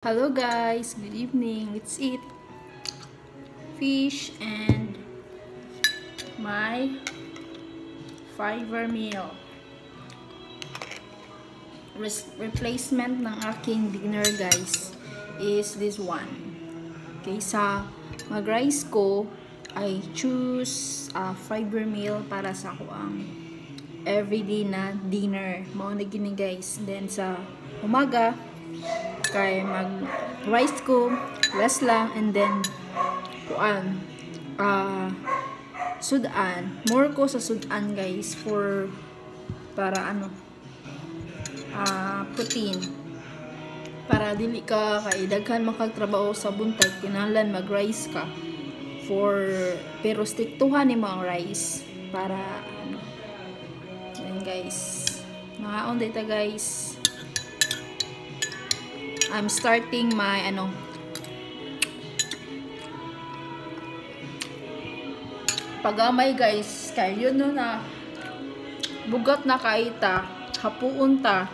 Hello guys, good evening. Let's eat fish and my fiber meal. Replacement ng aking dinner guys is this one. Okay, sa mag-rice ko, I choose fiber meal para sa ako ang everyday na dinner. Mao na gini guys. Then sa umaga, kay mag rice ko less lang, and then kuan sudan more ko sa sudan guys para protein, para dili ka kay daghan makagtrabaho sa buntag, kinahanglan mag rice ka pero stick to ni ang rice para yan guys. Mga data guys, I'm starting my pagamay guys, kay yun na bugat na kaita hapuon ta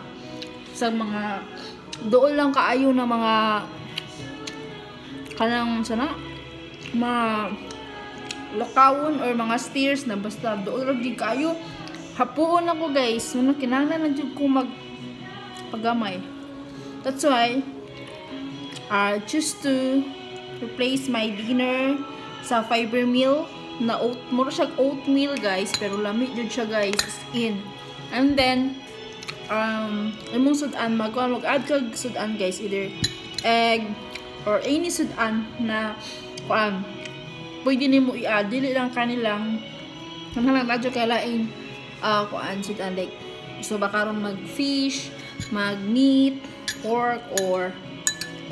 sa mga doon lang kaayo na mga kanang sana mga lokawon or mga steers na basta doon lang di kayo hapuon ako guys. Muna kinahanglan na jud ko mag pagamay. That's why I choose to replace my dinner sa fiber meal na mura siya oatmeal guys, pero lami jud siya guys in. And then imong sudan mag-add kag sudan guys, either egg or any sudan na pwede nimo i-add, dili lang kanilang kanang radyo kay lain sudan, like so ba karon mag fish, mag meat, pork or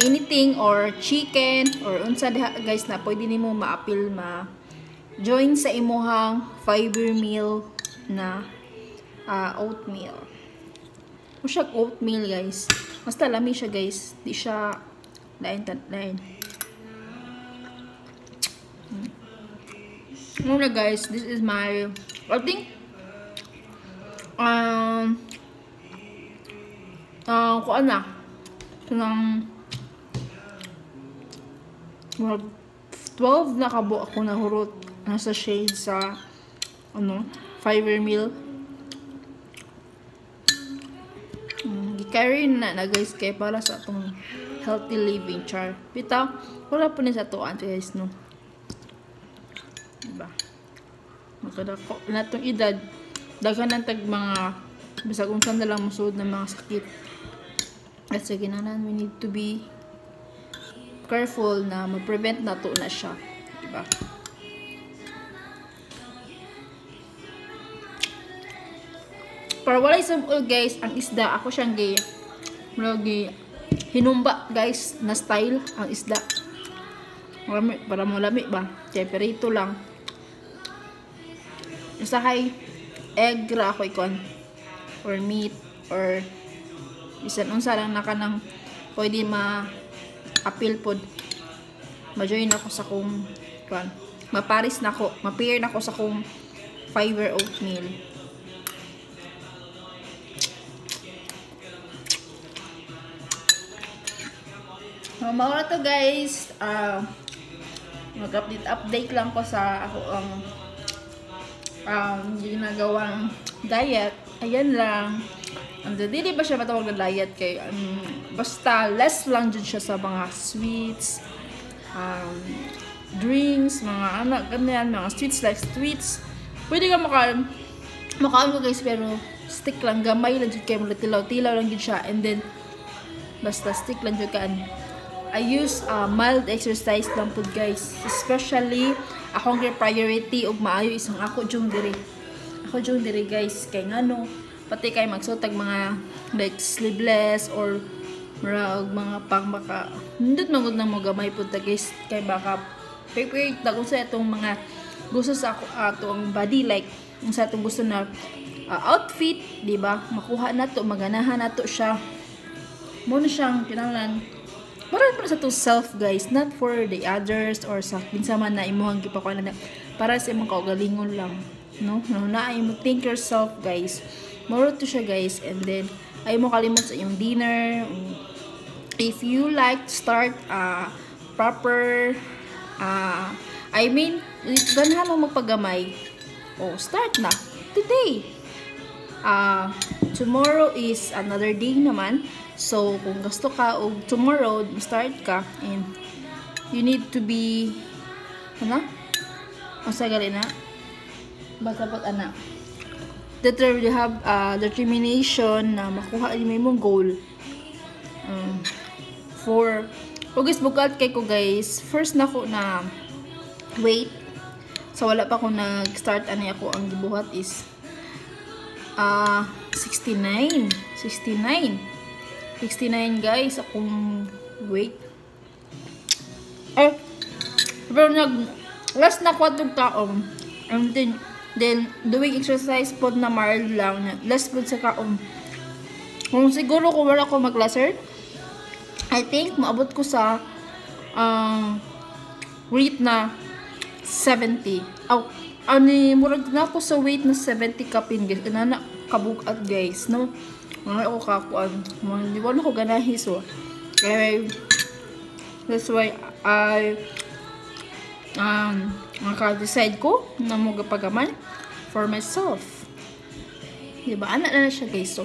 anything, or chicken or unsa diha guys na pwede nimo ma-appeal join sa imuhang fiber meal na oatmeal. O siya oatmeal guys, basta lami siya guys, di siya lain. Muna guys, this is my I think kuan na kanang 12 na kabo ako nahurot nasa shade sa fiber meal. Carry na guys kay para sa atong healthy living char. Bitaw wala po ni sa tuan guys no. Diba? Magkadako na itong edad daghan ng tag mga bisag unsa na lang musud ng mga sakit. Kasi ginanan we need to be careful na ma-prevent na to na siya, diba? Para wala isang guys, ang isda ako siyang hinumba guys na style ang isda. Para malami ba? Kaya perito lang. Usahay egg ra ako ikon or meat or bisan unsa lang na kanang pwede ma-appeal pod. Ma-join ako sa kong mapair na ko sa kong fiber oatmeal. Mawala to guys, mag-update lang ko sa ako ang ginagawang diet. Ayan lang. Dili ba siya matawag na diet kay basta less lang dyan siya sa mga sweets, drinks, mga ganyan, mga sweets like sweets. Pwede ka makaon ko guys, pero stick lang, gamay lang dyan kayo, tilaw-tilaw lang dyan siya, and then basta stick lang dyan ka. I use mild exercise lang po guys, especially akong priority og maayo isang ako dyan diri guys, kay ngano pati kay magsutag mga like sleeveless or mga pang baka nindot magud na mo gamay pud ta guys, kay baka prepare ta kung sa itong mga gusto sa ako atong body, like kung sa itong gusto na outfit, di ba, makuha na to, maganahan na to siya. Mo na siyang kinahanglan para sa to self guys, not for the others or sa kinsa man na imuhang gipakuan na para sa imong kaugalingon lang, no na imo think yourself guys. Moro to siya guys, and then ay mo kalimot sa iyong dinner, if you like to start proper I mean ganahan mo magpagamay, start na today. Tomorrow is another day naman, so kung gusto ka og tomorrow start ka, and you need to be asa gali na basta ana you have determination na makuha ni mong goal. For guys, bugat kay ko guys, first na ko na weight, so wala pa ko nag-start ani ako ang gibuhat is 69 guys akong weight. Pero last na ko atong kaon, and then doing exercise pod na mild lang, last pod sa kaon. Kung siguro kung wala ko mag-laser, I think maabot ko sa weight na 70. Murag na ako sa weight na 70 kapin guys. Inana kabugat guys, no? Wala ako kakuan. Di wala ko ganahi, so that's why I maka-decide ko na magapagamay for myself. Diba? Anak na siya guys. So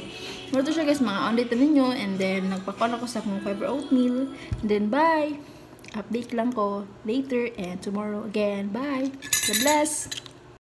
ito siya guys, mga on-date ninyo, and then nagpakuan ako sa akong fiber oatmeal, and then bye, update lang ko later and tomorrow again. Bye, God bless.